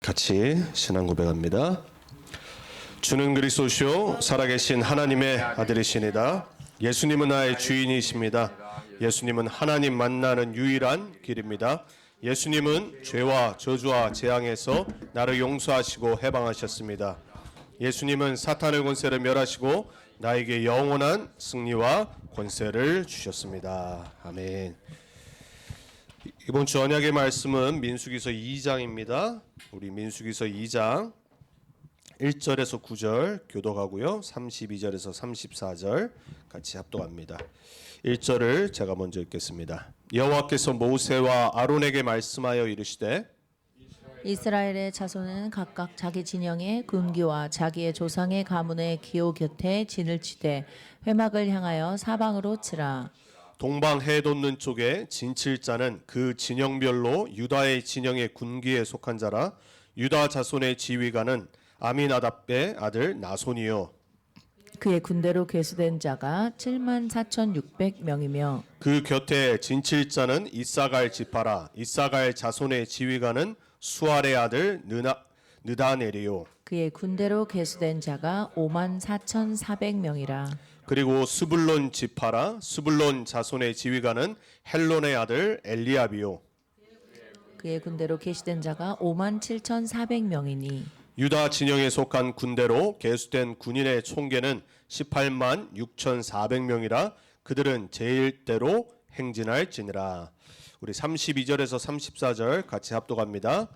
같이 신앙 고백합니다. 주는 그리스도시요 살아계신 하나님의 아들이시니다. 예수님은 나의 주인이십니다. 예수님은 하나님 만나는 유일한 길입니다. 예수님은 죄와 저주와 재앙에서 나를 용서하시고 해방하셨습니다. 예수님은 사탄의 권세를 멸하시고 나에게 영원한 승리와 권세를 주셨습니다. 아멘. 이번 주 언약의 말씀은 민수기서 2장입니다. 우리 민수기서 2장 1절에서 9절 교독하고요. 32절에서 34절 같이 합독합니다. 1절을 제가 먼저 읽겠습니다. 여호와께서 모세와 아론에게 말씀하여 이르시되 이스라엘의 자손은 각각 자기 진영의 군기와 자기의 조상의 가문의 기호 곁에 진을 치되 회막을 향하여 사방으로 치라. 동방 해 돋는 쪽에 진칠자는 그 진영별로 유다의 진영의 군기에 속한 자라. 유다 자손의 지휘관은 아미나답의 아들 나손이요 그의 군대로 계수된 자가 74,600명이며 그 곁에 진칠자는 이사갈 지파라. 이사갈 자손의 지휘관은 수알의 아들 느다넬이요 그의 군대로 계수된 자가 54,400명이라. 그리고 스불론 지파라. 스불론 자손의 지휘관은 헬론의 아들 엘리압이요 그의 군대로 계수된 자가 57,400명이니 유다 진영에 속한 군대로 계수된 군인의 총계는 18만 6,400명이라. 그들은 제일대로 행진할지니라. 우리 32절에서 34절 같이 합독합니다.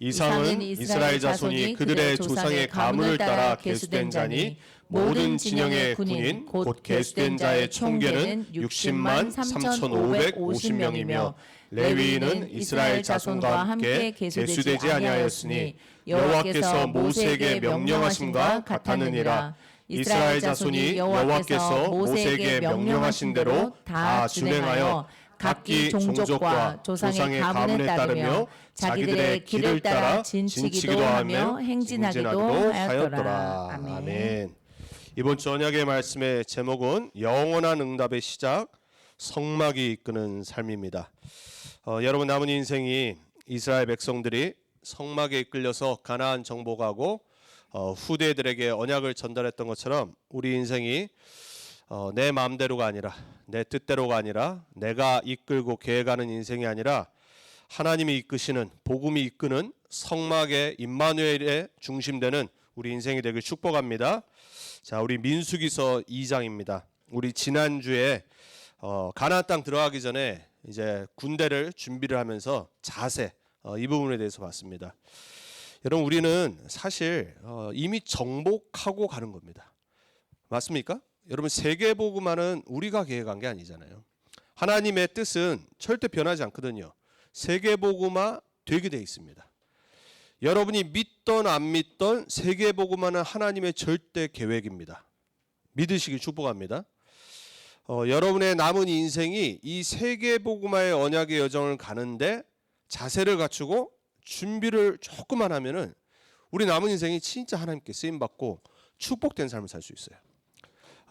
이상은 이스라엘 자손이 그들의 조상의 가문을 따라 계수된 자니 모든 진영의 군인 곧 계수된 자의 총계는 60만 3,550명이며 레위인은 이스라엘 자손과 함께 계수되지 아니하였으니 여호와께서 모세에게 명령하심과 같았느니라. 이스라엘 자손이 여호와께서 모세에게 명령하신 대로 다 준행하여 각기 종족과 조상의 가문에 따르며 자기들의 길을 따라 진치기도 하며 행진하기도 하였더라. 아멘. 이번 주 언약의 말씀의 제목은 영원한 응답의 시작, 성막이 이끄는 삶입니다. 여러분 남은 인생이 이스라엘 백성들이 성막에 이끌려서 가나안 정복하고 후대들에게 언약을 전달했던 것처럼 우리 인생이 내 마음대로가 아니라 내 뜻대로가 아니라 내가 이끌고 계획하는 인생이 아니라 하나님이 이끄시는 복음이 이끄는 성막의 임마누엘의 중심되는 우리 인생이 되길 축복합니다. 자, 우리 민수기서 2장입니다. 우리 지난주에 가나안 땅 들어가기 전에 이제 군대를 준비를 하면서 자세 이 부분에 대해서 봤습니다. 여러분 우리는 사실 이미 정복하고 가는 겁니다. 맞습니까? 여러분 세계복음화는 우리가 계획한 게 아니잖아요. 하나님의 뜻은 절대 변하지 않거든요. 세계복음화 되게 돼 있습니다. 여러분이 믿던 안 믿던 세계복음화는 하나님의 절대 계획입니다. 믿으시길 축복합니다. 여러분의 남은 인생이 이 세계복음화의 언약의 여정을 가는데 자세를 갖추고 준비를 조금만 하면은 우리 남은 인생이 진짜 하나님께 쓰임받고 축복된 삶을 살 수 있어요.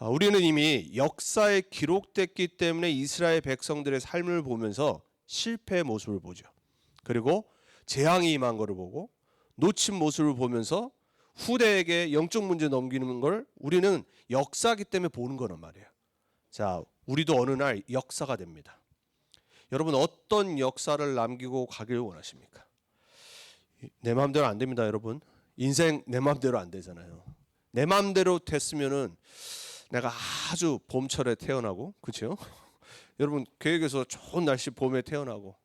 우리는 이미 역사에 기록됐기 때문에 이스라엘 백성들의 삶을 보면서 실패의 모습을 보죠. 그리고 재앙이 임한 것을 보고 놓친 모습을 보면서 후대에게 영적 문제 넘기는 걸 우리는 역사이기 때문에 보는 거란 말이에요. 자, 우리도 어느 날 역사가 됩니다. 여러분 어떤 역사를 남기고 가길 원하십니까? 내 마음대로 안 됩니다, 여러분. 인생 내 마음대로 안 되잖아요. 내 마음대로 됐으면은 내가 아주 봄철에 태어나고, 그렇죠? 여러분 계획에서 좋은 날씨 봄에 태어나고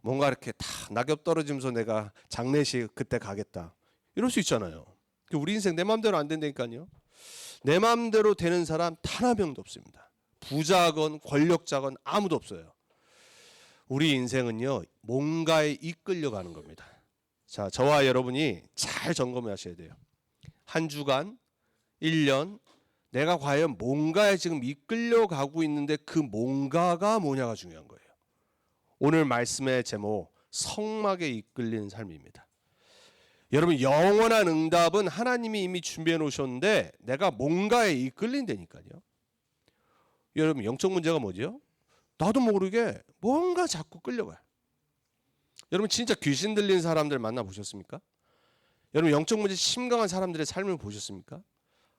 뭔가 이렇게 다 낙엽 떨어지면서 내가 장례식 그때 가겠다 이럴 수 있잖아요. 우리 인생 내 마음대로 안 된다니까요. 내 마음대로 되는 사람 단 한 명도 없습니다. 부자건 권력자건 아무도 없어요. 우리 인생은요 뭔가에 이끌려가는 겁니다. 자, 저와 여러분이 잘 점검을 하셔야 돼요. 한 주간, 1년 내가 과연 뭔가에 지금 이끌려가고 있는데 그 뭔가가 뭐냐가 중요한 거예요. 오늘 말씀의 제목 성막에 이끌리는 삶입니다. 여러분 영원한 응답은 하나님이 이미 준비해 놓으셨는데 내가 뭔가에 이끌린다니까요. 여러분 영적 문제가 뭐죠? 나도 모르게 뭔가 자꾸 끌려가요. 여러분 진짜 귀신 들린 사람들 만나보셨습니까? 여러분 영적 문제 심각한 사람들의 삶을 보셨습니까?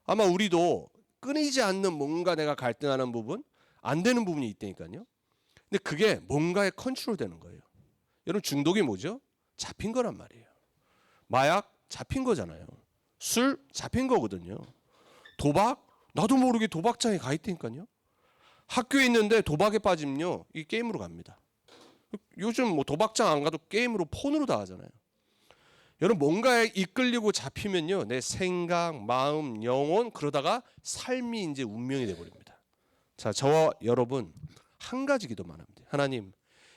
아마 우리도 끊이지 않는 뭔가 내가 갈등하는 부분, 안 되는 부분이 있다니까요. 근데 그게 뭔가에 컨트롤되는 거예요. 여러분 중독이 뭐죠? 잡힌 거란 말이에요. 마약 잡힌 거잖아요. 술 잡힌 거거든요. 도박 나도 모르게 도박장에 가 있다니까요. 학교에 있는데 도박에 빠지면요 이 게임으로 갑니다. 요즘 뭐 도박장 안 가도 게임으로 폰으로 다 하잖아요. 여러분 뭔가에 이끌리고 잡히면요 내 생각, 마음, 영혼 그러다가 삶이 이제 운명이 돼 버립니다. 자, 저와 여러분 한 가지 기도만 하면 돼요. 하나님,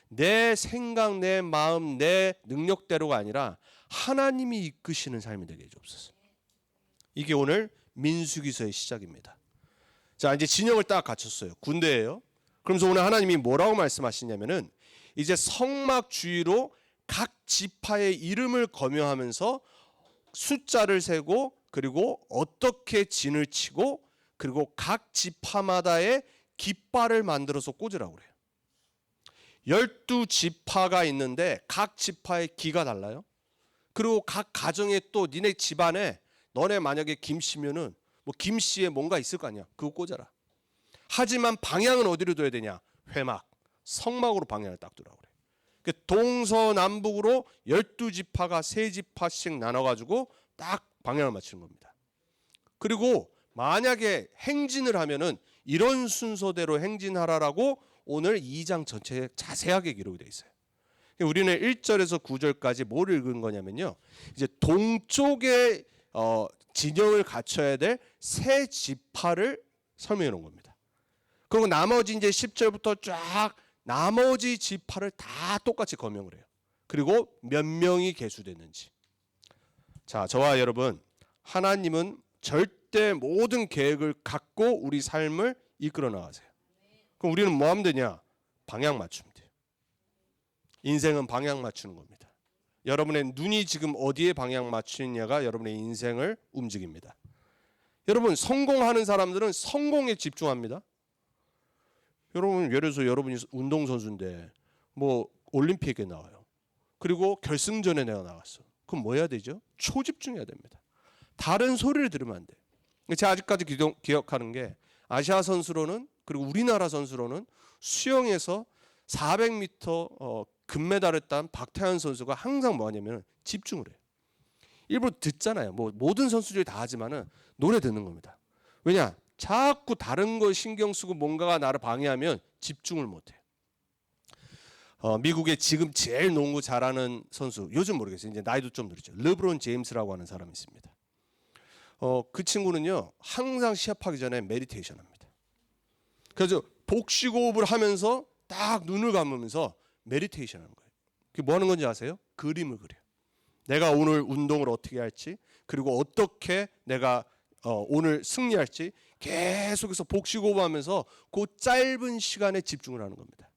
내 생각, 내 마음, 내 능력대로가 아니라 하나님이 이끄시는 삶이 되게 해주옵소서. 이게 오늘 민수기서의 시작입니다. 자, 이제 진영을 딱 갖췄어요. 군대예요. 그러면서 오늘 하나님이 뭐라고 말씀하시냐면은 이제 성막주의로 각 지파의 이름을 거명하면서 숫자를 세고 그리고 어떻게 진을 치고 그리고 각 지파마다의 깃발을 만들어서 꽂으라고 그래요. 12지파가 있는데 각 지파의 기가 달라요. 그리고 각 가정에 또 니네 집안에 너네 만약에 김씨면은 뭐 김씨에 뭔가 있을 거 아니야. 그거 꽂아라. 하지만 방향은 어디로 둬야 되냐? 회막, 성막으로 방향을 딱 두라고 그래. 동서남북으로 12지파가 3지파씩 나눠가지고 딱 방향을 맞추는 겁니다. 그리고 만약에 행진을 하면은 이런 순서대로 행진하라라고 오늘 2장 전체에 자세하게 기록이 되어 있어요. 우리는 1절에서 9절까지 뭘 읽은 거냐면요. 이제 동쪽에 진영을 갖춰야 될 세 지파를 설명해 놓은 겁니다. 그리고 나머지 이제 10절부터 쫙 나머지 지파를 다 똑같이 거명을 해요. 그리고 몇 명이 계수됐는지. 자, 저와 여러분, 하나님은 절대 모든 계획을 갖고 우리 삶을 이끌어 나가세요. 그럼 우리는 뭐 하면 되냐? 방향 맞추면 돼요. 인생은 방향 맞추는 겁니다. 여러분의 눈이 지금 어디에 방향 맞추느냐가 여러분의 인생을 움직입니다. 여러분 성공하는 사람들은 성공에 집중합니다. 여러분 예를 들어서 여러분이 운동선수인데 뭐 올림픽에 나와요. 그리고 결승전에 내가 나갔어. 그럼 뭐 해야 되죠? 초집중해야 됩니다. 다른 소리를 들으면 안 돼요. 제가 아직까지 기억하는 게 아시아 선수로는 그리고 우리나라 선수로는 수영에서 400m 금메달을 딴 박태환 선수가 항상 뭐 하냐면 집중을 해요. 일부러 듣잖아요. 뭐 모든 선수들이 다 하지만은 노래 듣는 겁니다. 왜냐? 자꾸 다른 거 신경 쓰고 뭔가가 나를 방해하면 집중을 못 해요. 미국의 지금 제일 농구 잘하는 선수, 요즘 모르겠어요. 이제 나이도 좀 들었죠. 르브론 제임스라고 하는 사람이 있습니다. 그 친구는요 항상 시합하기 전에 메디테이션 합니다. 그래서 복식호흡을 하면서 딱 눈을 감으면서 메디테이션 하는 거예요. 그게 뭐 하는 건지 아세요? 그림을 그려요. 내가 오늘 운동을 어떻게 할지 그리고 어떻게 내가 오늘 승리할지 계속해서 복식호흡하면서 그 짧은 시간에 집중을 하는 겁니다.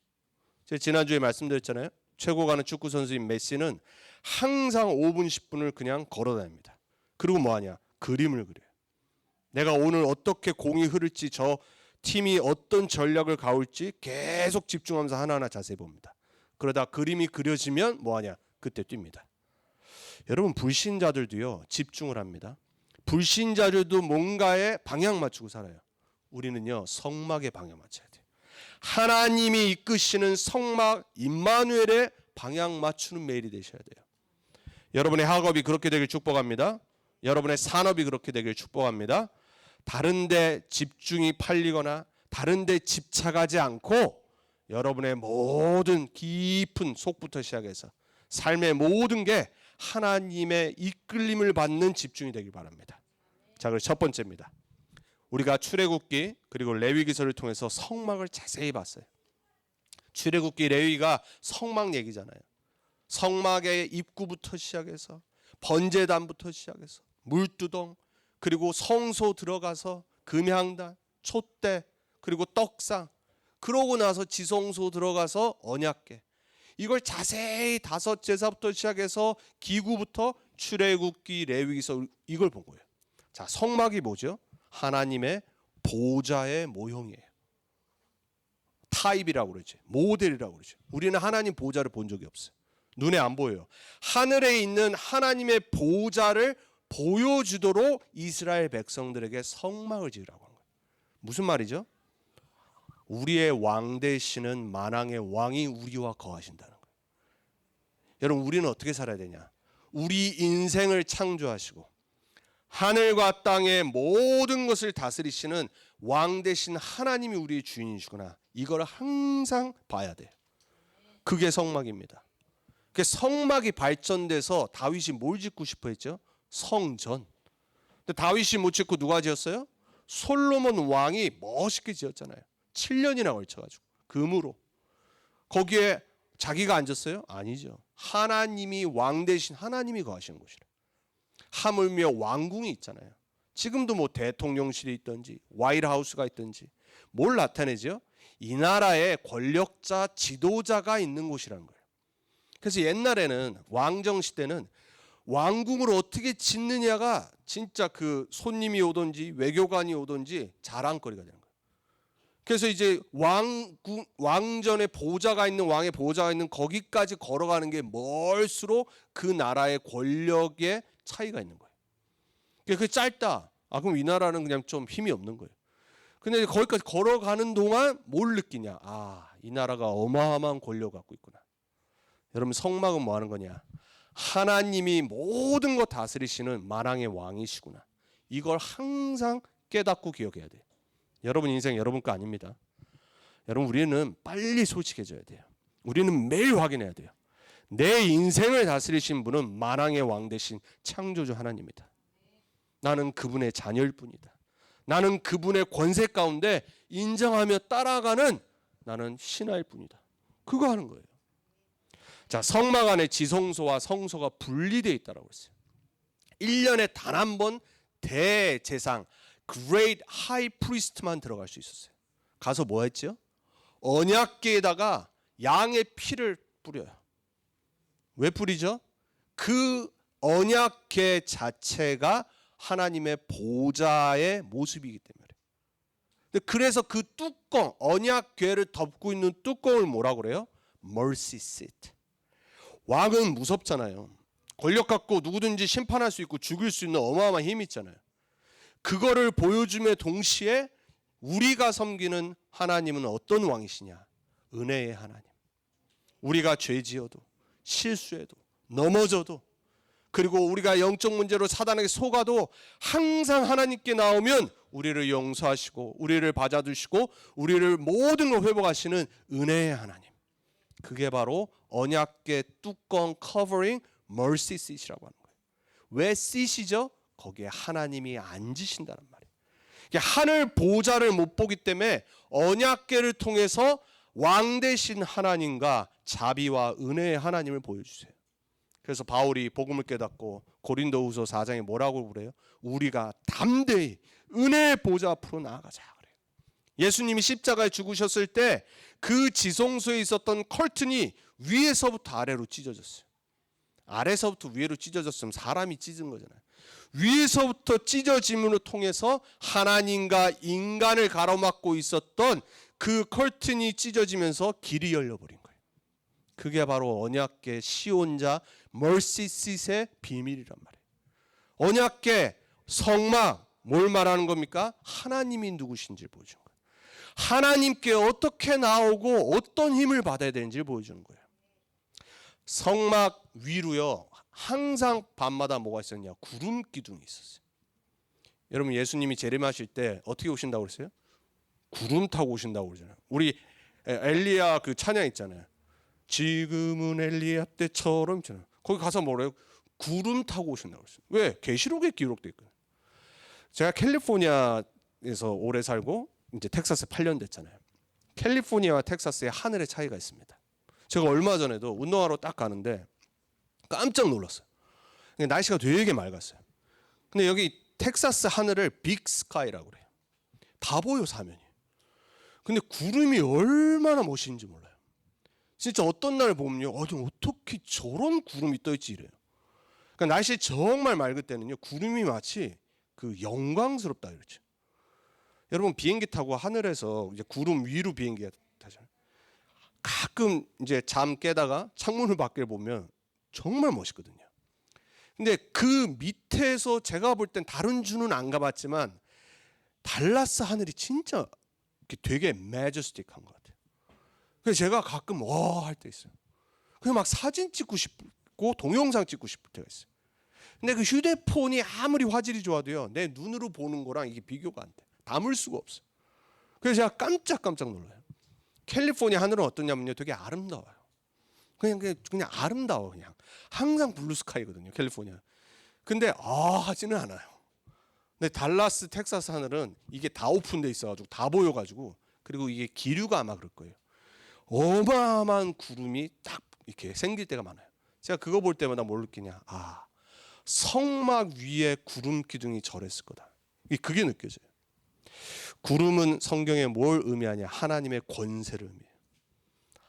제가 지난주에 말씀드렸잖아요. 최고 가는 축구 선수인 메시는 항상 5분 10분을 그냥 걸어다닙니다. 그리고 뭐 하냐? 그림을 그려요. 내가 오늘 어떻게 공이 흐를지 저 팀이 어떤 전략을 가올지 계속 집중하면서 하나하나 자세히 봅니다. 그러다 그림이 그려지면 뭐 하냐? 그때 뜁니다. 여러분 불신자들도요 집중을 합니다. 불신자들도 뭔가에 방향 맞추고 살아요. 우리는요 성막에 방향 맞춰야 돼요. 하나님이 이끄시는 성막 임마누엘의 방향 맞추는 매일이 되셔야 돼요. 여러분의 학업이 그렇게 되길 축복합니다. 여러분의 산업이 그렇게 되길 축복합니다. 다른 데 집중이 팔리거나 다른 데 집착하지 않고 여러분의 모든 깊은 속부터 시작해서 삶의 모든 게 하나님의 이끌림을 받는 집중이 되길 바랍니다. 자, 그래서 첫 번째입니다. 우리가 출애굽기 그리고 레위기서를 통해서 성막을 자세히 봤어요. 출애굽기 레위가 성막 얘기잖아요. 성막의 입구부터 시작해서 번제단부터 시작해서 물두덩 그리고 성소 들어가서 금향단, 촛대 그리고 떡상 그러고 나서 지성소 들어가서 언약궤 이걸 자세히 5 제사부터 시작해서 기구부터 출애굽기 레위기서 이걸 본 거예요. 자, 성막이 뭐죠? 하나님의 보좌의 모형이에요. 타입이라고 그러죠. 모델이라고 그러죠. 우리는 하나님 보좌를 본 적이 없어요. 눈에 안 보여요. 하늘에 있는 하나님의 보좌를 보여주도록 이스라엘 백성들에게 성막을 지으라고 한 거예요. 무슨 말이죠? 우리의 왕 되시는 만왕의 왕이 우리와 거하신다는 거예요. 여러분, 우리는 어떻게 살아야 되냐? 우리 인생을 창조하시고 하늘과 땅의 모든 것을 다스리시는 왕 되신 하나님이 우리의 주인이시구나. 이걸 항상 봐야 돼요. 그게 성막입니다. 그 성막이 발전돼서 다윗이 뭘 짓고 싶어 했죠? 성전. 근데 다윗이 못 짓고 누가 지었어요? 솔로몬 왕이 멋있게 지었잖아요. 7년이나 걸쳐가지고 금으로. 거기에 자기가 앉았어요? 아니죠. 하나님이 왕 대신 하나님이 거하시는 곳이라. 하물며 왕궁이 있잖아요. 지금도 뭐 대통령실이 있든지 화이트하우스가 있든지 뭘 나타내죠? 이 나라의 권력자 지도자가 있는 곳이라는 거예요. 그래서 옛날에는 왕정 시대는 왕궁을 어떻게 짓느냐가 진짜 그 손님이 오든지 외교관이 오든지 자랑거리가 되는 거예요. 그래서 이제 왕전에 보좌가 있는 왕의 보좌가 있는 거기까지 걸어가는 게 멀수록 그 나라의 권력의 차이가 있는 거예요. 그게 짧다. 그럼 이 나라는 그냥 좀 힘이 없는 거예요. 근데 거기까지 걸어가는 동안 뭘 느끼냐? 이 나라가 어마어마한 권력을 갖고 있구나. 여러분, 성막은 뭐 하는 거냐? 하나님이 모든 것 다스리시는 만왕의 왕이시구나. 이걸 항상 깨닫고 기억해야 돼요. 여러분 인생 여러분 거 아닙니다. 여러분, 우리는 빨리 솔직해져야 돼요. 우리는 매일 확인해야 돼요. 내 인생을 다스리신 분은 만왕의 왕 되신 창조주 하나님이다. 나는 그분의 자녀일 뿐이다. 나는 그분의 권세 가운데 인정하며 따라가는 나는 신하일 뿐이다. 그거 하는 거예요. 자, 성막 안에 지성소와 성소가 분리되어 있다라고 했어요. 1년에 단 한 번 대제상 Great High Priest만 들어갈 수 있었어요. 가서 뭐 했죠? 언약궤에다가 양의 피를 뿌려요. 왜 뿌리죠? 그 언약궤 자체가 하나님의 보좌의 모습이기 때문에. 그래서 그 뚜껑, 언약궤를 덮고 있는 뚜껑을 뭐라고 그래요? Mercy Seat. 왕은 무섭잖아요. 권력 갖고 누구든지 심판할 수 있고 죽일 수 있는 어마어마한 힘이 있잖아요. 그거를 보여줌에 동시에 우리가 섬기는 하나님은 어떤 왕이시냐? 은혜의 하나님. 우리가 죄지어도 실수해도 넘어져도 그리고 우리가 영적 문제로 사단에게 속아도 항상 하나님께 나오면 우리를 용서하시고 우리를 받아주시고 우리를 모든 걸 회복하시는 은혜의 하나님. 그게 바로 언약궤 뚜껑 커버링 mercy seat이라고 하는 거예요. 왜 seat이죠? 거기에 하나님이 앉으신다는 말이에요. 하늘 보좌를 못 보기 때문에 언약궤를 통해서 왕 되신 하나님과 자비와 은혜의 하나님을 보여주세요. 그래서 바울이 복음을 깨닫고 고린도후서 4장에 뭐라고 그래요? 우리가 담대히 은혜의 보좌 앞으로 나아가자 그래요. 예수님이 십자가에 죽으셨을 때 그 지성소에 있었던 커튼이 위에서부터 아래로 찢어졌어요. 아래서부터 위로 찢어졌으면 사람이 찢은 거잖아요. 위에서부터 찢어짐으로 통해서 하나님과 인간을 가로막고 있었던 그 커튼이 찢어지면서 길이 열려버린 거예요. 그게 바로 언약궤 시온자 mercy seat의 비밀이란 말이에요. 언약궤 성막 뭘 말하는 겁니까? 하나님이 누구신지를 보여주는 거예요. 하나님께 어떻게 나오고 어떤 힘을 받아야 되는지를 보여주는 거예요. 성막 위로요 항상 밤마다 뭐가 있었냐? 구름 기둥이 있었어요. 여러분, 예수님이 재림하실 때 어떻게 오신다고 그랬어요? 구름 타고 오신다고 그러잖아요. 우리 엘리야 그 찬양 있잖아요. 지금은 엘리야 때처럼 있잖아요. 거기 가서 뭐래요? 구름 타고 오신다고 그랬어요. 왜? 계시록에 기록돼 있거든요. 제가 캘리포니아에서 오래 살고 이제 텍사스에 8년 됐잖아요. 캘리포니아와 텍사스의 하늘의 차이가 있습니다. 제가 얼마 전에도 운동하러 딱 가는데 깜짝 놀랐어요. 날씨가 되게 맑았어요. 근데 여기 텍사스 하늘을 빅 스카이라고 그래요. 다 보여 사면이. 근데 구름이 얼마나 멋있는지 몰라요. 진짜 어떤 날 보면요, 어떻게 저런 구름이 떠 있지 이래요. 그러니까 날씨 정말 맑을 때는요, 구름이 마치 그 영광스럽다 그렇죠. 여러분 비행기 타고 하늘에서 이제 구름 위로 비행기 타잖아요. 가끔 이제 잠 깨다가 창문을 밖을 보면 정말 멋있거든요. 근데 그 밑에서 제가 볼 땐 다른 주는 안 가봤지만 달라스 하늘이 진짜 되게 매저스틱한 것 같아요. 그래서 제가 가끔 와 할 때 있어요. 그냥 막 사진 찍고 싶고 동영상 찍고 싶을 때가 있어요. 근데 그 휴대폰이 아무리 화질이 좋아도요, 내 눈으로 보는 거랑 이게 비교가 안 돼. 담을 수가 없어. 그래서 제가 깜짝깜짝 놀라요. 캘리포니아 하늘은 어떠냐면요, 되게 아름다워요. 그냥 아름다워. 그냥 항상 블루스카이거든요, 캘리포니아. 근데 하지는 않아요. 근데 달라스, 텍사스 하늘은 이게 다 오픈돼 있어가지고 다 보여가지고, 그리고 이게 기류가 아마 그럴 거예요. 어마어마한 구름이 딱 이렇게 생길 때가 많아요. 제가 그거 볼 때마다 뭘 느끼냐? 성막 위에 구름 기둥이 절했을 거다. 그게 느껴져요. 구름은 성경에 뭘 의미하냐? 하나님의 권세를 의미해요.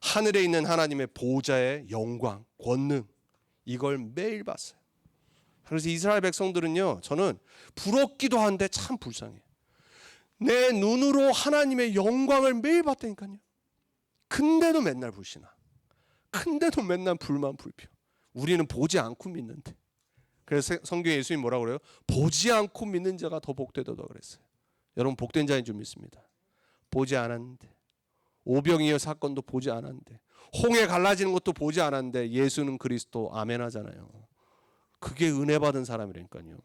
하늘에 있는 하나님의 보좌의 영광, 권능, 이걸 매일 봤어요. 그래서 이스라엘 백성들은요, 저는 부럽기도 한데 참 불쌍해요. 내 눈으로 하나님의 영광을 매일 봤다니까요. 근데도 맨날 불신하. 근데도 맨날 불만 불평. 우리는 보지 않고 믿는데. 그래서 성경에 예수님 뭐라고 그래요? 보지 않고 믿는 자가 더 복되다 그랬어요. 여러분 복된 자인 줄 믿습니다. 보지 않았는데, 오병이어 사건도 보지 않았는데, 홍해 갈라지는 것도 보지 않았는데 예수는 그리스도 아멘 하잖아요. 그게 은혜 받은 사람이라니까요.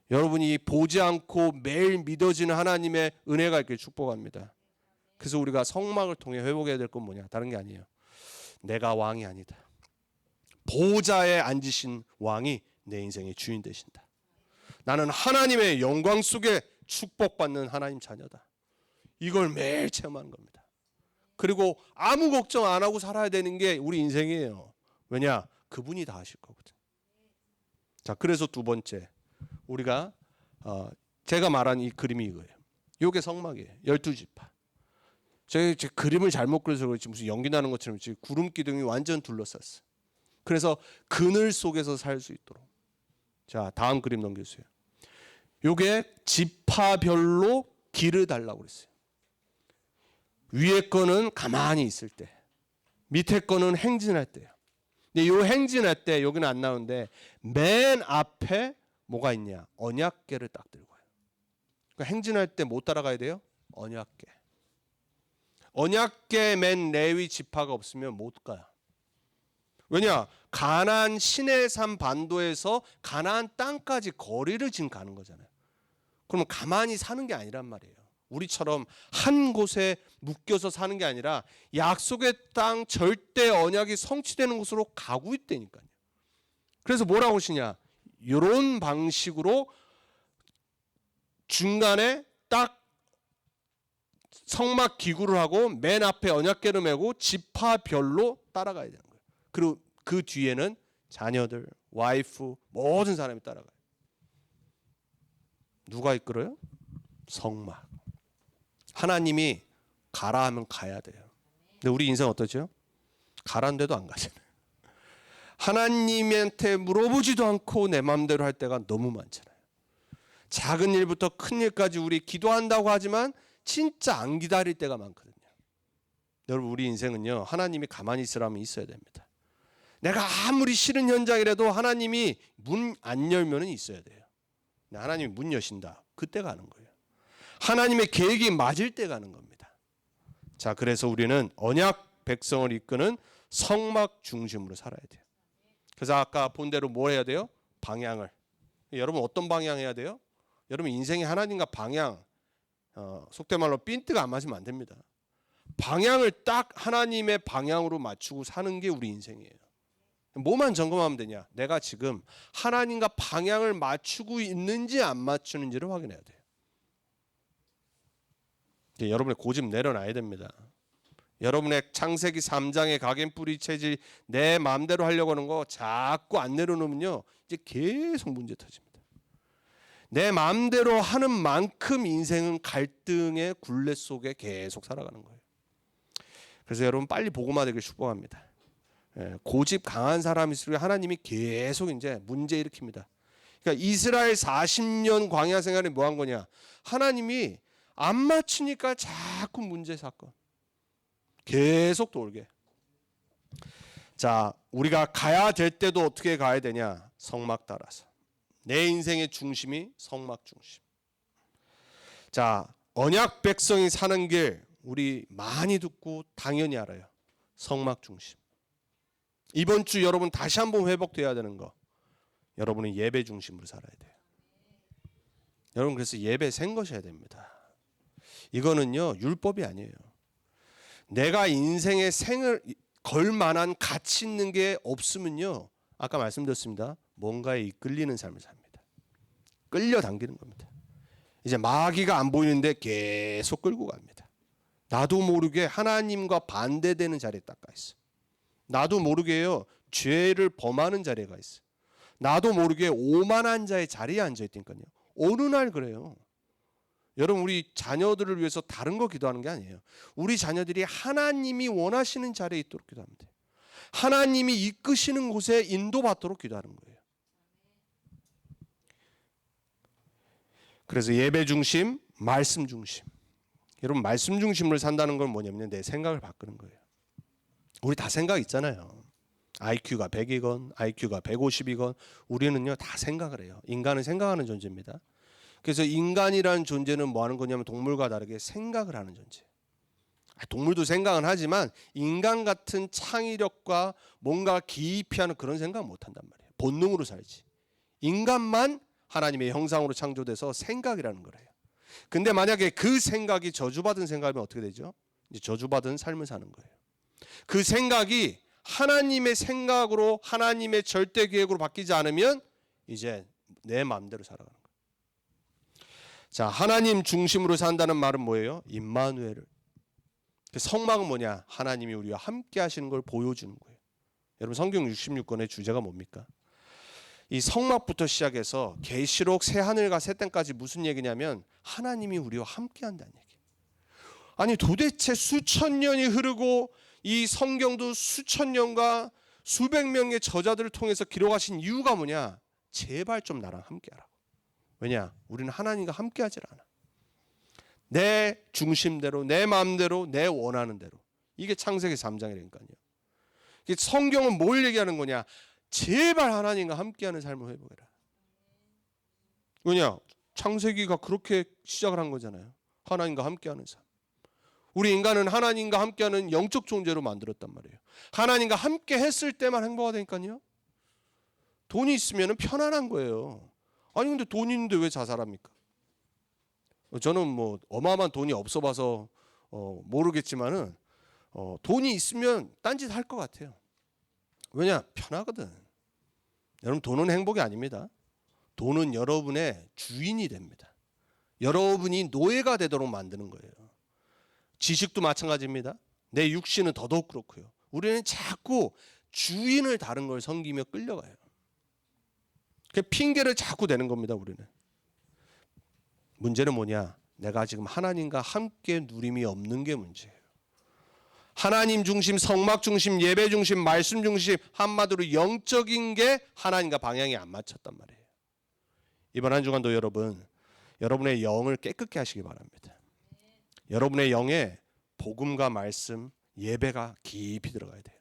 여러분이 보지 않고 매일 믿어지는 하나님의 은혜가 있길 축복합니다. 그래서 우리가 성막을 통해 회복해야 될 건 뭐냐? 다른 게 아니에요. 내가 왕이 아니다. 보좌에 앉으신 왕이 내 인생의 주인 되신다. 나는 하나님의 영광 속에 축복받는 하나님 자녀다. 이걸 매일 체험하는 겁니다. 그리고 아무 걱정 안 하고 살아야 되는 게 우리 인생이에요. 왜냐? 그분이 다 하실 거거든. 자, 그래서 두 번째, 우리가 제가 말한 이 그림이 이거예요. 이게 성막이에요. 12지파. 제 그림을 잘못 그려서 그렇지 무슨 연기 나는 것처럼 구름 기둥이 완전 둘러쌌어요. 그래서 그늘 속에서 살 수 있도록. 자, 다음 그림 넘겨주세요. 요게 지파별로 길을 달라고 그랬어요. 위에 거는 가만히 있을 때, 밑에 거는 행진할 때요. 근데 요 행진할 때 여기는 안 나오는데 맨 앞에 뭐가 있냐? 언약궤를 딱 들고 와요. 그러니까 행진할 때 뭐 따라가야 돼요? 언약궤. 언약궤 맨 레위 지파가 없으면 못 가요. 왜냐? 가나안 시내산 반도에서 가나안 땅까지 거리를 지금 가는 거잖아요. 그러면 가만히 사는 게 아니란 말이에요. 우리처럼 한 곳에 묶여서 사는 게 아니라 약속의 땅 절대 언약이 성취되는 곳으로 가고 있다니까요. 그래서 뭐라고 하시냐? 이런 방식으로 중간에 딱 성막 기구를 하고 맨 앞에 언약궤를 메고 지파별로 따라가야 되는 거예요. 그리고 그 뒤에는 자녀들, 와이프, 모든 사람이 따라가요. 누가 이끌어요? 성막. 하나님이 가라 하면 가야 돼요. 근데 우리 인생 어떠죠? 가라는 데도 안 가잖아요. 하나님한테 물어보지도 않고 내 마음대로 할 때가 너무 많잖아요. 작은 일부터 큰 일까지 우리 기도한다고 하지만 진짜 안 기다릴 때가 많거든요. 여러분 우리 인생은요, 하나님이 가만히 있으라면 있어야 됩니다. 내가 아무리 싫은 현장이라도 하나님이 문 안 열면 있어야 돼요. 하나님이 문 여신다. 그때 가는 거예요. 하나님의 계획이 맞을 때 가는 겁니다. 자, 그래서 우리는 언약 백성을 이끄는 성막 중심으로 살아야 돼요. 그래서 아까 본 대로 뭘 해야 돼요? 방향을. 여러분 어떤 방향 해야 돼요? 여러분 인생이 하나님과 방향, 속된 말로 핀트가 안 맞으면 안 됩니다. 방향을 딱 하나님의 방향으로 맞추고 사는 게 우리 인생이에요. 뭐만 점검하면 되냐? 내가 지금 하나님과 방향을 맞추고 있는지 안 맞추는지를 확인해야 돼요. 여러분의 고집 내려놔야 됩니다. 여러분의 창세기 3장의 각인 뿌리 체질 내 마음대로 하려고 하는 거 자꾸 안 내려놓으면요, 이제 계속 문제 터집니다. 내 마음대로 하는 만큼 인생은 갈등의 굴레 속에 계속 살아가는 거예요. 그래서 여러분 빨리 복음화 되길 축복합니다. 고집 강한 사람일수록 하나님이 계속 이제 문제 일으킵니다. 그러니까 이스라엘 40년 광야 생활이 뭐 한 거냐? 하나님이 안 맞추니까 자꾸 문제 사건. 계속 돌게. 자, 우리가 가야 될 때도 어떻게 가야 되냐? 성막 따라서. 내 인생의 중심이 성막 중심. 자, 언약 백성이 사는 길 우리 많이 듣고 당연히 알아요. 성막 중심. 이번 주 여러분 다시 한번 회복돼야 되는 거. 여러분은 예배 중심으로 살아야 돼요. 여러분 그래서 예배 생것해야 됩니다. 이거는요 율법이 아니에요. 내가 인생의 생을 걸 만한 가치 있는 게 없으면요, 아까 말씀드렸습니다, 뭔가에 이끌리는 삶을 삽니다. 끌려당기는 겁니다. 이제 마귀가 안 보이는데 계속 끌고 갑니다. 나도 모르게 하나님과 반대되는 자리에 딱 가 있어. 나도 모르게요 죄를 범하는 자리에 가 있어. 나도 모르게 오만한 자의 자리에 앉아 있다니까요. 어느 날 그래요. 여러분 우리 자녀들을 위해서 다른 거 기도하는 게 아니에요. 우리 자녀들이 하나님이 원하시는 자리에 있도록 기도하면 돼요. 하나님이 이끄시는 곳에 인도받도록 기도하는 거예요. 그래서 예배 중심, 말씀 중심. 여러분 말씀 중심으로 산다는 건 뭐냐면 내 생각을 바꾸는 거예요. 우리 다 생각 있잖아요. IQ가 100이건 IQ가 150이건 우리는요 다 생각을 해요. 인간은 생각하는 존재입니다. 그래서 인간이라는 존재는 뭐 하는 거냐면 동물과 다르게 생각을 하는 존재. 동물도 생각은 하지만 인간 같은 창의력과 뭔가 깊이 하는 그런 생각 못 한단 말이에요. 본능으로 살지. 인간만 하나님의 형상으로 창조돼서 생각이라는 거래요. 근데 만약에 그 생각이 저주받은 생각이면 어떻게 되죠? 이제 저주받은 삶을 사는 거예요. 그 생각이 하나님의 생각으로 하나님의 절대 계획으로 바뀌지 않으면 이제 내 마음대로 살아가는 거예요. 자, 하나님 중심으로 산다는 말은 뭐예요? 임마누엘을. 성막은 뭐냐? 하나님이 우리와 함께 하시는 걸 보여주는 거예요. 여러분 성경 66권의 주제가 뭡니까? 이 성막부터 시작해서 계시록 새 하늘과 새 땅까지 무슨 얘기냐면 하나님이 우리와 함께 한다는 얘기예요. 아니 도대체 수천 년이 흐르고 이 성경도 수천 년과 수백 명의 저자들을 통해서 기록하신 이유가 뭐냐? 제발 좀 나랑 함께 하라고. 왜냐? 우리는 하나님과 함께 하질 않아. 내 중심대로, 내 마음대로, 내 원하는 대로. 이게 창세기 3장이라니까요. 성경은 뭘 얘기하는 거냐? 제발 하나님과 함께하는 삶을 회복해라. 왜냐? 창세기가 그렇게 시작을 한 거잖아요. 하나님과 함께하는 삶. 우리 인간은 하나님과 함께하는 영적 존재로 만들었단 말이에요. 하나님과 함께 했을 때만 행복하다니까요. 돈이 있으면 편안한 거예요. 아니 근데 돈 있는데 왜 자살합니까? 저는 뭐 어마어마한 돈이 없어 봐서 모르겠지만은 돈이 있으면 딴짓 할 것 같아요. 왜냐? 편하거든. 여러분 돈은 행복이 아닙니다. 돈은 여러분의 주인이 됩니다. 여러분이 노예가 되도록 만드는 거예요. 지식도 마찬가지입니다. 내 육신은 더더욱 그렇고요. 우리는 자꾸 주인을 다른 걸 섬기며 끌려가요. 핑계를 자꾸 대는 겁니다. 우리는. 문제는 뭐냐? 내가 지금 하나님과 함께 누림이 없는 게 문제예요. 하나님 중심, 성막 중심, 예배 중심, 말씀 중심, 한마디로 영적인 게 하나님과 방향이 안 맞췄단 말이에요. 이번 한 주간도 여러분의 영을 깨끗게 하시기 바랍니다. 여러분의 영에 복음과 말씀, 예배가 깊이 들어가야 돼요.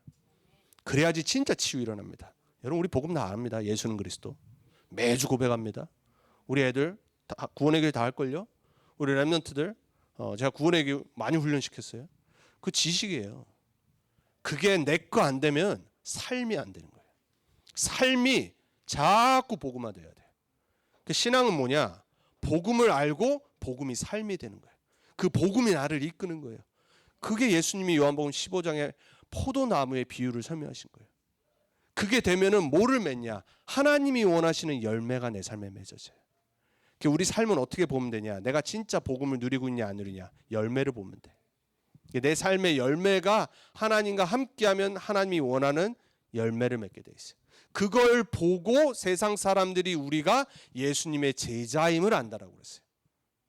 그래야지 진짜 치유 일어납니다. 여러분 우리 복음 다 압니다. 예수는 그리스도. 매주 고백합니다. 우리 애들 다 구원의 길 다 할걸요. 우리 랩런트들 제가 구원의 길 많이 훈련시켰어요. 그 지식이에요. 그게 내 거 안 되면 삶이 안 되는 거예요. 삶이 자꾸 복음화돼야 돼요. 그 신앙은 뭐냐? 복음을 알고 복음이 삶이 되는 거예요. 그 복음이 나를 이끄는 거예요. 그게 예수님이 요한복음 15장에 포도나무의 비유를 설명하신 거예요. 그게 되면은 뭐를 맺냐? 하나님이 원하시는 열매가 내 삶에 맺어져요. 우리 삶은 어떻게 보면 되냐? 내가 진짜 복음을 누리고 있냐 안 누리냐? 열매를 보면 돼. 내 삶의 열매가 하나님과 함께하면 하나님이 원하는 열매를 맺게 돼 있어요. 그걸 보고 세상 사람들이 우리가 예수님의 제자임을 안다라고 그랬어요.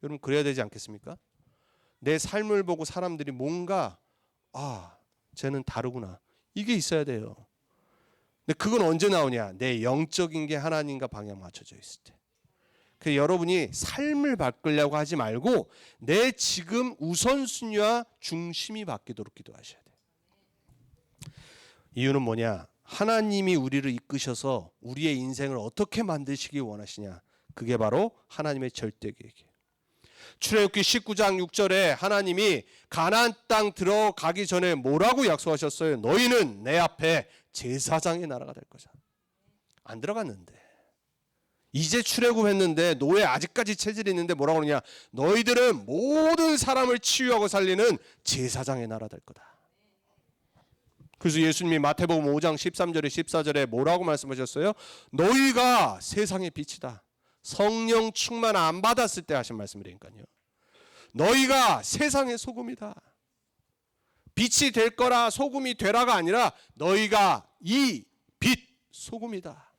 여러분 그래야 되지 않겠습니까? 내 삶을 보고 사람들이 뭔가 쟤는 다르구나. 이게 있어야 돼요. 근데 그건 언제 나오냐? 내 영적인 게 하나님과 방향 맞춰져 있을 때. 그래서 여러분이 삶을 바꾸려고 하지 말고 내 지금 우선순위와 중심이 바뀌도록 기도하셔야 돼요. 이유는 뭐냐? 하나님이 우리를 이끄셔서 우리의 인생을 어떻게 만드시기 원하시냐? 그게 바로 하나님의 절대 계획이에요. 출애굽기 19장 6절에 하나님이 가나안 땅 들어가기 전에 뭐라고 약속하셨어요? 너희는 내 앞에 제사장의 나라가 될 거다. 안 들어갔는데 이제 출애굽했는데 노예 아직까지 체질이 있는데 뭐라고 그러냐? 너희들은 모든 사람을 치유하고 살리는 제사장의 나라 될 거다. 그래서 예수님이 마태복음 5장 13절에 14절에 뭐라고 말씀하셨어요? 너희가 세상의 빛이다. 성령 충만 안 받았을 때 하신 말씀이라니까요. 너희가 세상의 소금이다. 빛이 될 거라 소금이 되라가 아니라 너희가 이 빛 소금이다.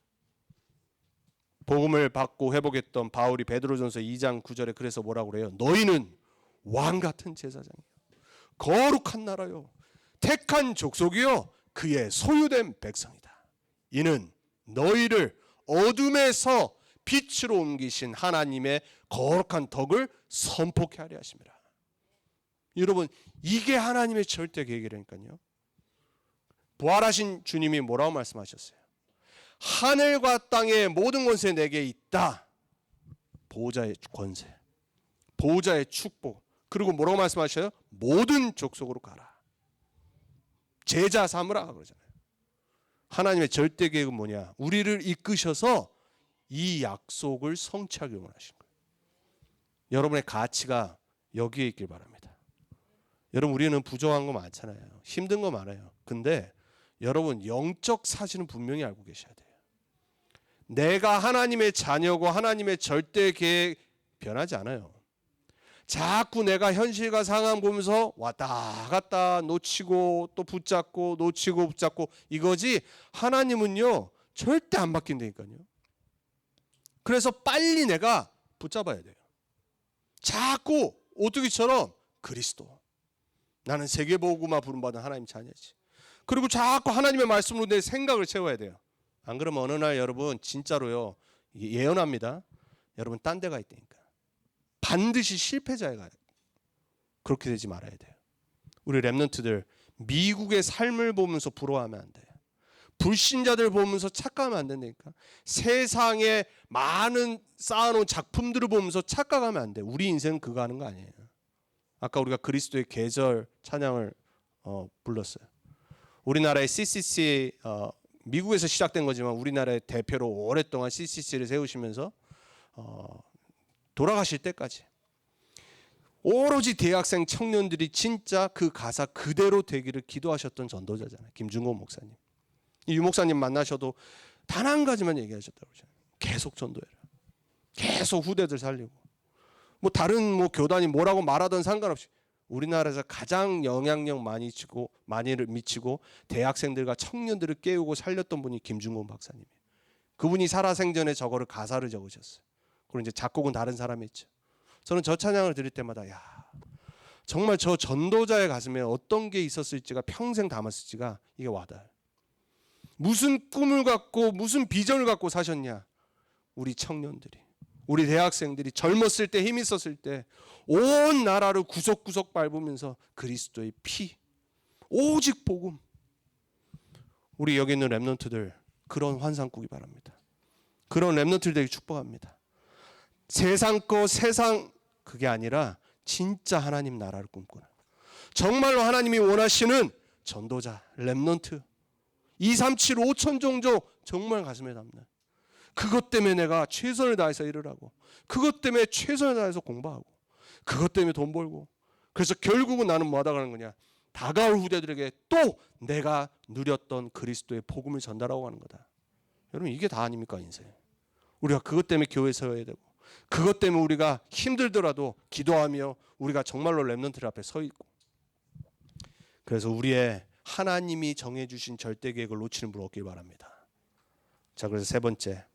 복음을 받고 회복했던 바울이 베드로전서 2장 9절에 그래서 뭐라고 그래요? 너희는 왕 같은 제사장이요, 거룩한 나라요, 택한 족속이요, 그의 소유된 백성이다. 이는 너희를 어둠에서 빛으로 옮기신 하나님의 거룩한 덕을 선포케 하려 하심이라. 여러분, 이게 하나님의 절대 계획이라니까요. 부활하신 주님이 뭐라고 말씀하셨어요? 하늘과 땅의 모든 권세 내게 있다. 보호자의 권세, 보호자의 축복, 그리고 뭐라고 말씀하셔요? 모든 족속으로 가라. 제자 삼으라 그러잖아요. 하나님의 절대 계획은 뭐냐? 우리를 이끄셔서 이 약속을 성취하기 원하신 거예요. 여러분의 가치가 여기에 있길 바랍니다. 여러분, 우리는 부족한 거 많잖아요. 힘든 거 많아요. 근데 여러분, 영적 사실은 분명히 알고 계셔야 돼요. 내가 하나님의 자녀고 하나님의 절대 계획 변하지 않아요. 자꾸 내가 현실과 상황 보면서 왔다 갔다 놓치고 또 붙잡고 놓치고 붙잡고 이거지, 하나님은요 절대 안 바뀐다니까요. 그래서 빨리 내가 붙잡아야 돼요. 자꾸 오뚜기처럼 그리스도, 나는 세계복음화 부름받은 하나님 자녀지. 그리고 자꾸 하나님의 말씀으로 내 생각을 채워야 돼요. 안 그러면 어느 날 여러분 진짜로요, 예언합니다. 여러분 딴 데 가 있다니까. 반드시 실패자에 가요. 그렇게 되지 말아야 돼요. 우리 렘넌트들 미국의 삶을 보면서 부러워하면 안 돼요. 불신자들 보면서 착각하면 안 된다니까. 세상에 많은 쌓아놓은 작품들을 보면서 착각하면 안 돼. 우리 인생은 그거 하는 거 아니에요. 아까 우리가 그리스도의 계절 찬양을 불렀어요. 우리나라의 CCC, 미국에서 시작된 거지만 우리나라의 대표로 오랫동안 CCC를 세우시면서 돌아가실 때까지 오로지 대학생 청년들이 진짜 그 가사 그대로 되기를 기도하셨던 전도자잖아요. 김준곤 목사님. 이 유 목사님 만나셔도 단 한 가지만 얘기하셨다고 그러잖아요. 계속 전도해라. 계속 후대들 살리고. 뭐 다른 뭐 교단이 뭐라고 말하든 상관없이 우리나라에서 가장 영향력 많이를 미치고 대학생들과 청년들을 깨우고 살렸던 분이 김준곤 박사님이에요. 그분이 살아생전에 저거를 가사를 적으셨어요. 그리고 이제 작곡은 다른 사람이 했죠. 저는 저 찬양을 들을 때마다 야, 정말 저 전도자의 가슴에 어떤 게 있었을지가, 평생 담았을지가 이게 와닿아요. 무슨 꿈을 갖고 무슨 비전을 갖고 사셨냐. 우리 청년들이, 우리 대학생들이 젊었을 때, 힘 있었을 때 온 나라를 구석구석 밟으면서 그리스도의 피, 오직 복음. 우리 여기 있는 렘넌트들 그런 환상 꾸기 바랍니다. 그런 렘넌트들 되기 축복합니다. 세상 그게 아니라 진짜 하나님 나라를 꿈꾸는, 정말로 하나님이 원하시는 전도자, 렘넌트 237 5천 종족 정말 가슴에 담는, 그것 때문에 내가 최선을 다해서 일을 하고, 그것 때문에 최선을 다해서 공부하고, 그것 때문에 돈 벌고, 그래서 결국은 나는 뭐 하다 가는 거냐, 다가올 후대들에게 또 내가 누렸던 그리스도의 복음을 전달하고 가는 거다. 여러분, 이게 다 아닙니까 인생? 우리가 그것 때문에 교회 세워야 되고, 그것 때문에 우리가 힘들더라도 기도하며 우리가 정말로 렘넌트들 앞에 서 있고. 그래서 우리의 하나님이 정해주신 절대 계획을 놓치는 분 없길 바랍니다. 자, 그래서 세 번째,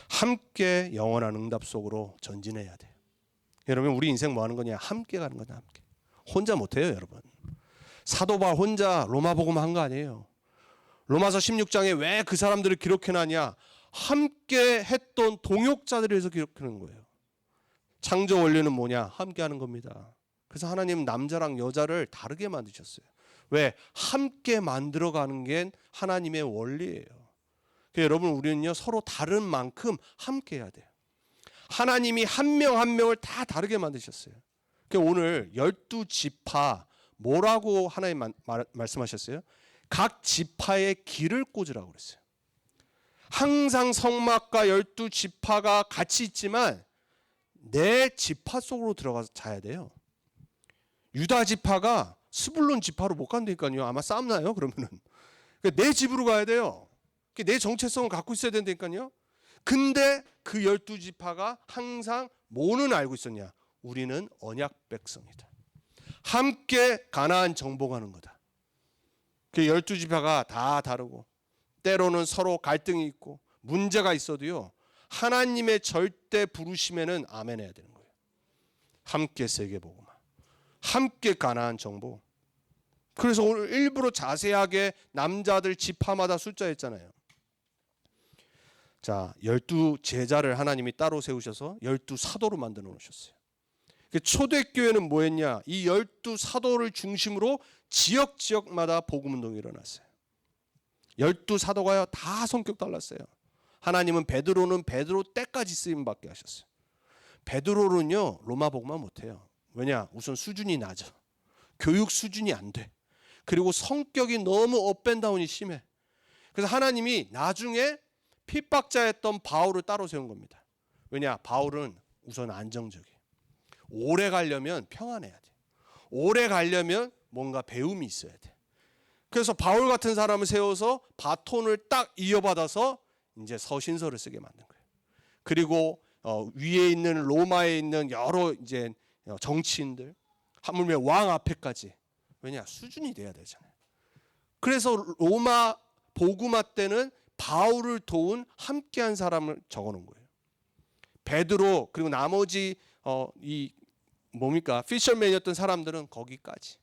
함께 영원한 응답 속으로 전진해야 돼요. 여러분, 우리 인생 뭐 하는 거냐? 함께 가는 거다. 함께. 혼자 못해요 여러분. 사도 바울 혼자 로마 복음 한 거 아니에요. 로마서 16장에 왜 그 사람들을 기록해놨냐? 함께 했던 동역자들에 의해서 기록하는 거예요. 창조 원리는 뭐냐? 함께 하는 겁니다. 그래서 하나님은 남자랑 여자를 다르게 만드셨어요. 왜? 함께 만들어가는 게 하나님의 원리예요. 그러니까 여러분, 우리는요 서로 다른 만큼 함께 해야 돼요. 하나님이 한 명 한 명을 다 다르게 만드셨어요. 그러니까 오늘 12지파 뭐라고 하나님 말씀하셨어요? 각 지파의 길을 꽂으라고 그랬어요. 항상 성막과 12지파가 같이 있지만 내 지파 속으로 들어가서 자야 돼요. 유다 지파가 스불론 지파로 못 간다니까요. 아마 싸움 나요 그러면은. 그러니까 내 집으로 가야 돼요. 내 정체성을 갖고 있어야 된다니까요. 근데 그 12지파가 항상 뭐는 알고 있었냐? 우리는 언약 백성이다. 함께 가나안 정복하는 거다. 그 12지파가 다 다르고 때로는 서로 갈등이 있고 문제가 있어도요, 하나님의 절대 부르심에는 아멘 해야 되는 거예요. 함께 세계복음화, 함께 가나안 정복. 그래서 오늘 일부러 자세하게 남자들 지파마다 숫자 했잖아요. 자, 12제자를 하나님이 따로 세우셔서 12사도로 만들어 놓으셨어요. 초대교회는 뭐했냐? 이 12사도를 중심으로 지역마다 복음운동이 일어났어요. 12사도가요 다 성격 달랐어요. 하나님은 베드로는 베드로 때까지 쓰임받게 하셨어요. 베드로는요 로마 복음만 못해요. 왜냐? 우선 수준이 낮아. 교육 수준이 안 돼. 그리고 성격이 너무 업앤다운이 심해. 그래서 하나님이 나중에 핍박자였던 바울을 따로 세운 겁니다. 왜냐? 바울은 우선 안정적이에요. 오래 가려면 평안해야 돼. 오래 가려면 뭔가 배움이 있어야 돼. 그래서 바울 같은 사람을 세워서 바톤을 딱 이어받아서 이제 서신서를 쓰게 만든 거예요. 그리고 위에 있는 로마에 있는 여러 이제 정치인들, 하물며 왕 앞에까지. 왜냐? 수준이 돼야 되잖아요. 그래서 로마 복음화 때는 바울을 도운 함께한 사람을 적어놓은 거예요. 베드로 그리고 나머지 이 뭡니까? 피셔맨이었던 사람들은 거기까지.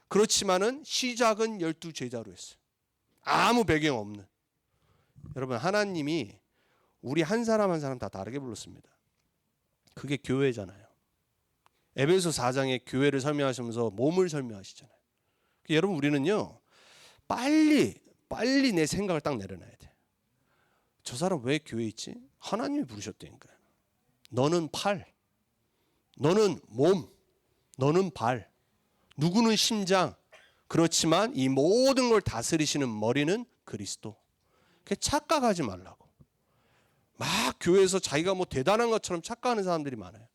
그렇지만은 시작은 12제자로 했어요. 아무 배경 없는. 여러분, 하나님이 우리 한 사람 한 사람 다 다르게 불렀습니다. 그게 교회잖아요. 에베소 4장에 교회를 설명하시면서 몸을 설명하시잖아요. 여러분, 우리는요 빨리 내 생각을 딱 내려놔야 돼. 저 사람 왜 교회에 있지? 하나님이 부르셨다니까요. 너는 팔, 너는 몸, 너는 발, 누구는 심장. 그렇지만 이 모든 걸 다스리시는 머리는 그리스도. 착각하지 말라고. 막 교회에서 자기가 뭐 대단한 것처럼 착각하는 사람들이 많아요.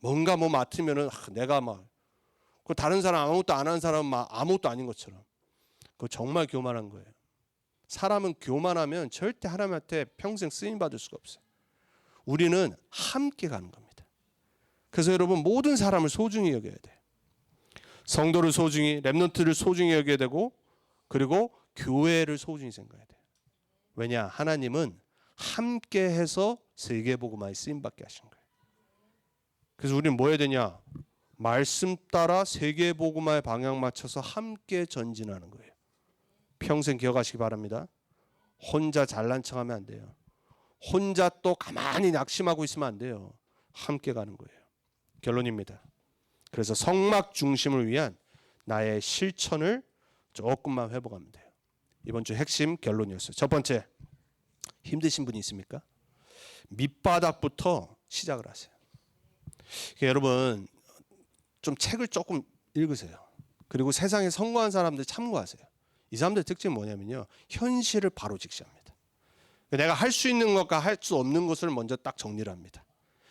뭔가 뭐 맡으면은 내가 막 다른 사람 아무것도 안 하는 사람은 막 아무것도 아닌 것처럼. 그거 정말 교만한 거예요. 사람은 교만하면 절대 하나님한테 평생 쓰임 받을 수가 없어요. 우리는 함께 가는 겁니다. 그래서 여러분, 모든 사람을 소중히 여겨야 돼요. 성도를 소중히, 렘넌트를 소중히 여겨야 되고, 그리고 교회를 소중히 생각해야 돼요. 왜냐? 하나님은 함께해서 세계복음화에 쓰임받게 하신 거예요. 그래서 우리는 뭐 해야 되냐? 말씀 따라 세계복음화의 방향 맞춰서 함께 전진하는 거예요. 평생 기억하시기 바랍니다. 혼자 잘난 척하면 안 돼요. 혼자 또 가만히 낙심하고 있으면 안 돼요. 함께 가는 거예요. 결론입니다. 그래서 성막 중심을 위한 나의 실천을 조금만 회복하면 돼요. 이번 주 핵심 결론이었어요. 첫 번째, 힘드신 분이 있습니까? 밑바닥부터 시작을 하세요. 그러니까 여러분, 좀 책을 조금 읽으세요. 그리고 세상에 성공한 사람들 참고하세요. 이 사람들의 특징은 뭐냐면요, 현실을 바로 직시합니다. 내가 할 수 있는 것과 할 수 없는 것을 먼저 딱 정리를 합니다.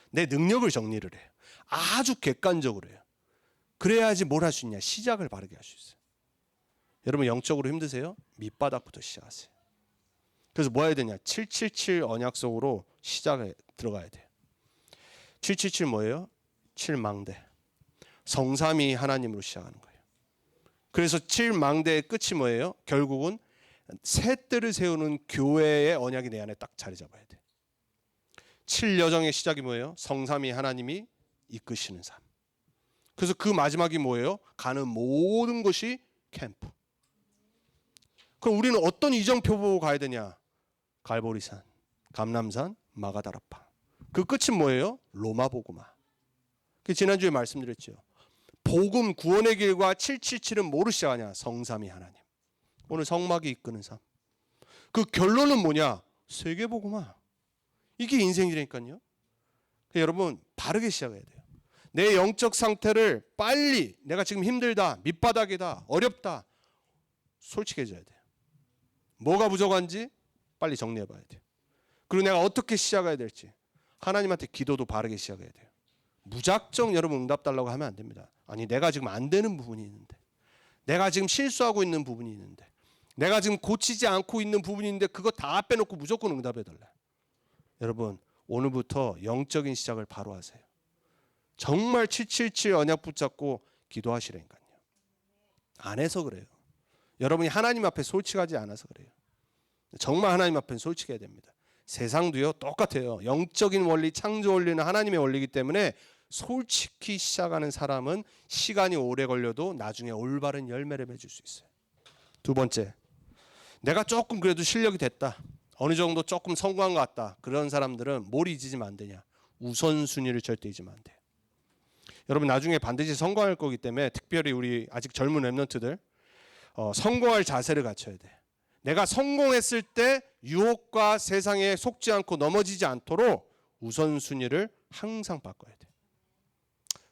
내 능력을 정리를 해요. 아주 객관적으로 해요. 그래야지 뭘 할 수 있냐? 시작을 바르게 할 수 있어요. 여러분, 영적으로 힘드세요? 밑바닥부터 시작하세요. 그래서 뭐 해야 되냐? 777 언약 속으로 시작에 들어가야 돼요. 777 뭐예요? 7망대. 성삼위 하나님으로 시작하는 거예요. 그래서 7망대의 끝이 뭐예요? 결국은 새 뜰을 세우는 교회의 언약이 내 안에 딱 자리 잡아야 돼. 7여정의 시작이 뭐예요? 성삼위 하나님이 이끄시는 삶. 그래서 그 마지막이 뭐예요? 가는 모든 것이 캠프. 그럼 우리는 어떤 이정표 보고 가야 되냐? 갈보리산, 감람산, 마가다라파. 그 끝은 뭐예요? 로마 복음화. 지난주에 말씀드렸죠. 복음 구원의 길과 777은 뭐로 시작하냐? 성삼위 하나님. 오늘 성막이 이끄는 삶. 그 결론은 뭐냐? 세계복음화. 이게 인생이라니까요. 여러분 바르게 시작해야 돼요. 내 영적 상태를 빨리, 내가 지금 힘들다, 밑바닥이다, 어렵다, 솔직해져야 돼요. 뭐가 부족한지 빨리 정리해 봐야 돼요. 그리고 내가 어떻게 시작해야 될지 하나님한테 기도도 바르게 시작해야 돼요. 무작정 여러분 응답 달라고 하면 안 됩니다. 아니 내가 지금 안 되는 부분이 있는데, 내가 지금 실수하고 있는 부분이 있는데, 내가 지금 고치지 않고 있는 부분이 있는데 그거 다 빼놓고 무조건 응답해 달라. 여러분 오늘부터 영적인 시작을 바로 하세요. 정말 777 언약 붙잡고 기도하시라니까요. 안 해서 그래요. 여러분이 하나님 앞에 솔직하지 않아서 그래요. 정말 하나님 앞에 솔직해야 됩니다. 세상도요 똑같아요. 영적인 원리, 창조 원리는 하나님의 원리이기 때문에 솔직히 시작하는 사람은 시간이 오래 걸려도 나중에 올바른 열매를 맺을 수 있어요. 두 번째, 내가 조금 그래도 실력이 됐다, 어느 정도 조금 성공한 것 같다, 그런 사람들은 뭘 잊으면 안 되냐? 우선순위를 절대 잊으면 안 돼요. 여러분 나중에 반드시 성공할 거기 때문에 특별히 우리 아직 젊은 랩런트들 성공할 자세를 갖춰야 돼. 내가 성공했을 때 유혹과 세상에 속지 않고 넘어지지 않도록 우선순위를 항상 바꿔야 돼.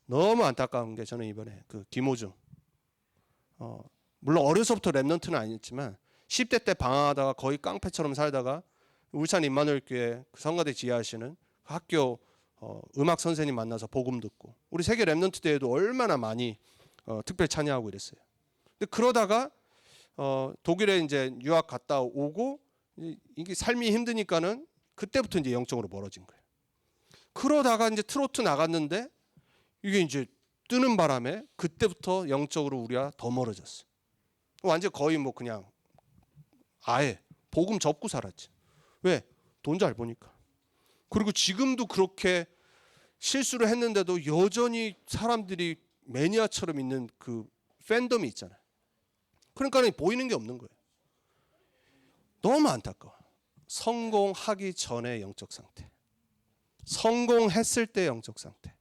너무 안타까운 게 저는 이번에 그 김호중 물론 어려서부터 랩런트는 아니었지만 10대 때 방황하다가 거의 깡패처럼 살다가 울산 임마누엘교회 그 성가대 지휘하시는 학교 음악 선생님 만나서 복음 듣고 우리 세계 랩런트 대회도 얼마나 많이 특별 찬양하고 이랬어요. 근데 그러다가 독일에 이제 유학 갔다 오고 이게 삶이 힘드니까는 그때부터 이제 영적으로 멀어진 거예요. 그러다가 이제 트로트 나갔는데 이게 이제 뜨는 바람에 그때부터 영적으로 우리가 더 멀어졌어. 완전 거의 뭐 그냥 아예 복음 접고 살았지. 왜? 돈 잘 버니까. 그리고 지금도 그렇게 실수를 했는데도 여전히 사람들이 매니아처럼 있는 그 팬덤이 있잖아요. 그러니까 보이는 게 없는 거예요. 너무 안타까워. 성공하기 전의 영적 상태, 성공했을 때 영적 상태,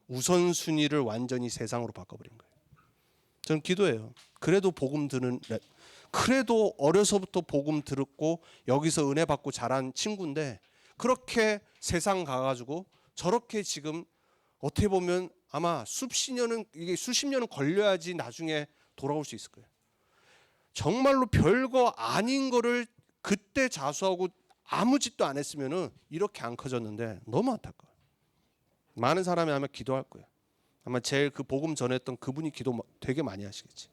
우선순위를 완전히 세상으로 바꿔버린 거예요. 저는 기도해요. 그래도 복음 듣는, 그래도 어려서부터 복음 들었고 여기서 은혜 받고 자란 친구인데 그렇게 세상 가가지고 저렇게 지금 어떻게 보면 아마 수십 년은 걸려야지 나중에 돌아올 수 있을 거예요. 정말로 별거 아닌 거를 그때 자수하고 아무 짓도 안 했으면은 이렇게 안 커졌는데 너무 안타까워요. 많은 사람이 아마 기도할 거예요. 아마 제일 그 복음 전했던 그분이 기도 되게 많이 하시겠지.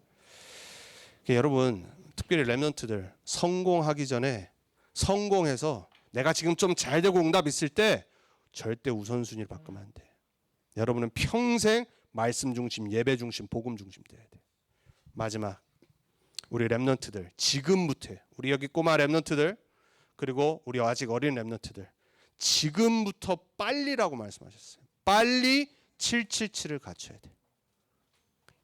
여러분 특별히 랩런트들 성공하기 전에 성공해서 내가 지금 좀 잘 되고 응답 있을 때 절대 우선순위를 바꾸면 안 돼. 여러분은 평생 말씀 중심, 예배 중심, 복음 중심 돼야 돼. 마지막 우리 랩런트들 지금부터, 우리 여기 꼬마 랩런트들 그리고 우리 아직 어린 랩런트들 지금부터 빨리라고 말씀하셨어요. 빨리 777을 갖춰야 돼.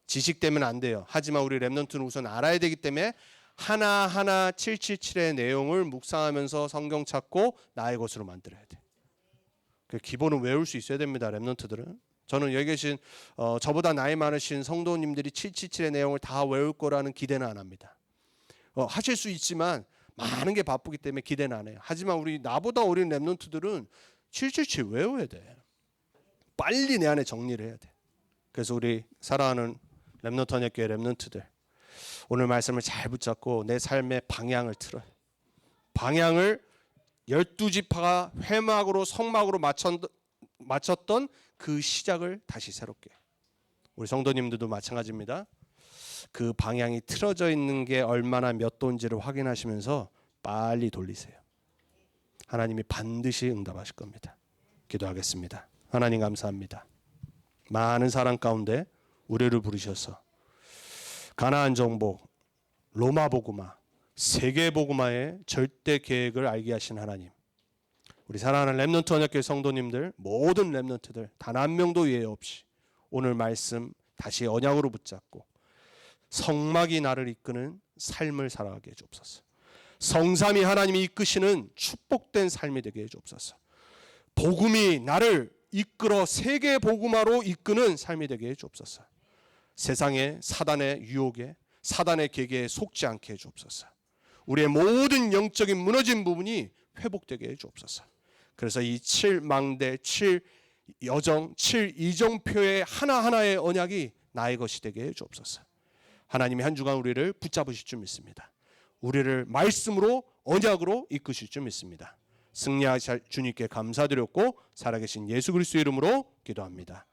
지식 때문에 안 돼요. 하지만 우리 랩런트는 우선 알아야 되기 때문에 하나하나 777의 내용을 묵상하면서 성경 찾고 나의 것으로 만들어야 돼. 그 기본은 외울 수 있어야 됩니다. 랩런트들은. 저는 여기 계신 저보다 나이 많으신 성도님들이 777의 내용을 다 외울 거라는 기대는 안 합니다. 하실 수 있지만 많은 게 바쁘기 때문에 기대는 안 해요. 하지만 우리 나보다 어린 랩런트들은 777 외워야 돼. 빨리 내 안에 정리를 해야 돼. 그래서 우리 사랑하는 랩런트 언약교회 랩런트들 오늘 말씀을 잘 붙잡고 내 삶의 방향을 틀어요. 방향을 12지파가 회막으로 성막으로 맞췄던 그 시작을 다시 새롭게. 우리 성도님들도 마찬가지입니다. 그 방향이 틀어져 있는 게 얼마나 몇 도인지를 확인하시면서 빨리 돌리세요. 하나님이 반드시 응답하실 겁니다. 기도하겠습니다. 하나님 감사합니다. 많은 사람 가운데 우리를 부르셔서 가나안 정복, 로마 복음화, 세계 복음화의 절대 계획을 알게 하신 하나님. 우리 사랑하는 랩런트 언약교회 성도님들 모든 랩런트들 단 한 명도 예외 없이 오늘 말씀 다시 언약으로 붙잡고 성막이 나를 이끄는 삶을 살아가게 해주옵소서. 성삼위 하나님이 이끄시는 축복된 삶이 되게 해주옵소서. 복음이 나를 이끌어 세계 복음화로 이끄는 삶이 되게 해주옵소서. 세상의 사단의 유혹에 사단의 계계에 속지 않게 해주옵소서. 우리의 모든 영적인 무너진 부분이 회복되게 해주옵소서. 그래서 이 7망대, 7여정, 7이정표의 하나하나의 언약이 나의 것이 되게 해주옵소서. 하나님이 한 주간 우리를 붙잡으실 줄 믿습니다. 우리를 말씀으로 언약으로 이끄실 줄 믿습니다. 승리하실 주님께 감사드렸고 살아계신 예수 그리스도의 이름으로 기도합니다.